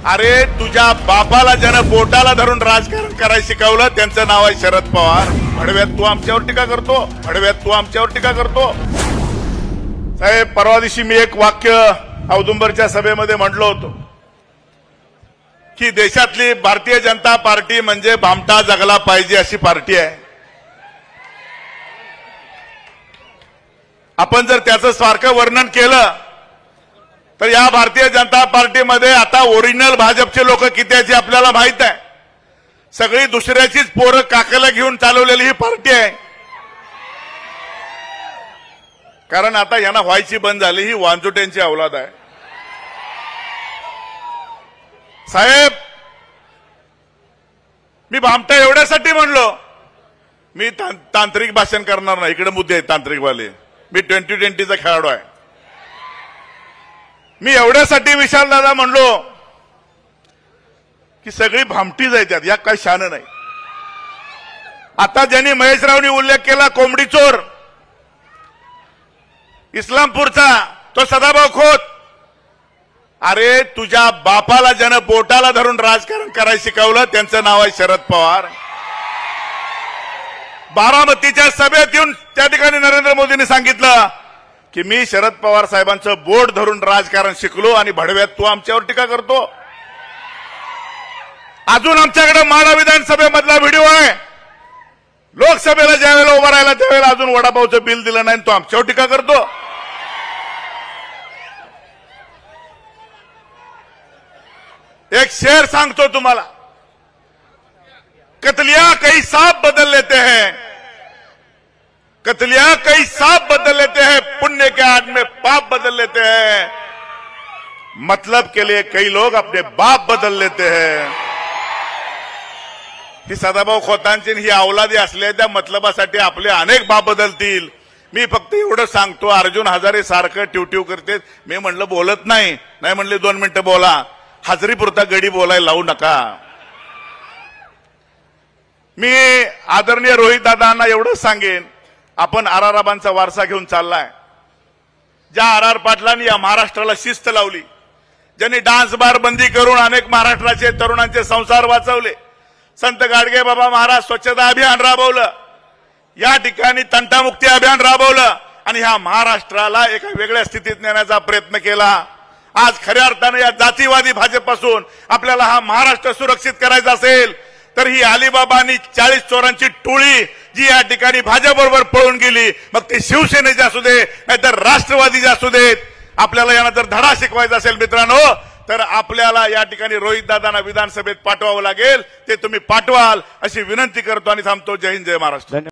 अरे तुझ्या बापाला ज्यानं बोटाला धरून राजकारण करायला शिकवलं त्यांचं नाव आहे शरद पवार। भडव्यात तू आमच्यावर टीका करतो, भडव्यात तू आमच्यावर टीका करतो। साहेब, परवा दिवशी मी एक वाक्य औदुंबरच्या सभेमध्ये म्हटलो होतो की देशातली भारतीय जनता पार्टी म्हणजे भामटा जगला पाहिजे अशी पार्टी आहे। आपण जर त्याचं सारखं वर्णन केलं तर या भारतीय जनता पार्टीमध्ये आता ओरिजिनल भाजपचे लोक किती आहेत आपल्याला माहित आहे। सगळी दुसऱ्याचीच पोरं काकाला घेऊन चालवलेली ही पार्टी आहे। कारण आता यांना व्हायची बंद झाली, ही वांजुट्यांची औलाद आहे। साहेब, मी भामटा एवढ्यासाठी म्हणलो, मी तांत्रिक भाषण करणार नाही, इकडे मुद्दे आहेत तांत्रिकवाले। मी 2020चा खेळाडू आहे। मी एवढ्यासाठी विशाल दादा म्हणलो की सगळी भामटीच आहे, त्यात या काही शान नाही। आता ज्यांनी महेशरावनी उल्लेख केला कोंबडी चोर इस्लामपूरचा, तो सदाभाऊ खोत, अरे तुझ्या बापाला ज्यानं बोटाला धरून राजकारण करायला शिकवलं त्यांचं नाव आहे शरद पवार। बारामतीच्या सभेत येऊन त्या ठिकाणी नरेंद्र मोदींनी सांगितलं की मी शरद पवार साहेबांचं बोट धरून राजकारण शिकलो आणि भडव्यात तू आमच्यावर टीका करतो। अजून आमच्याकडे माढा विधानसभेमधला व्हिडिओ आहे। लोकसभेला ज्यावेळेला उभा राहिला त्यावेळेला अजून वडापावचं बिल दिलं नाही, तो आमच्यावर टीका करतो। एक शेर सांगतो तुम्हाला, कतलिया कई सांप बदल लेते हैं, कतलिया कई सांप बदल लेते हैं, पुण्य के आड़ में पाप बदल लेते हैं, मतलब के लिए कई लोग अपने बाप बदल लेते हैं। ही सदाभाऊ खोतांची ही अवलादी असल्या त्या मतलबासाठी आपले अनेक बाप बदलतील। मी फक्त एवढं सांगतो, अर्जुन हजारे सारखं ट्यूट्यू करते, मी म्हणलं बोलत नाही, नाही म्हणले 2 मिनिटं बोला, हजरीपुरता गडी बोलायला लावू नका। मी आदरणीय रोहित दादांना एवढं सांगेन, आपण आराराबांचा वारसा घेऊन चाललाय। ज्या आर पाटलांनी या महाराष्ट्राला शिस्त लावली, ज्यांनी डान्स बार बंदी करून अनेक महाराष्ट्राचे तरुणांचे संसार वाचवले, संत गाडगे बाबा महाराज स्वच्छता अभियान राबवलं, या ठिकाणी तंटामुक्ती अभियान राबवलं आणि ह्या महाराष्ट्राला एका वेगळ्या स्थितीत नेण्याचा प्रयत्न केला। आज खऱ्या अर्थाने या जातीवादी भाजपपासून आपल्याला हा महाराष्ट्र सुरक्षित करायचा असेल तर ही अलिबाबा आणि 40 चोरांची टोळी जी या ठिकाणी भाजपबरोबर पळून गेली, मग ते शिवसेनेचे असू दे नाहीतर राष्ट्रवादीचे असू देत, आपल्याला यांना जर धडा शिकवायचा असेल मित्रांनो तर आपल्याला या ठिकाणी रोहित दादांना विधानसभेत पाठवावं लागेल। ते तुम्ही पाठवाल अशी विनंती करतो आणि थांबतो। जय हिंद, जय महाराष्ट्र।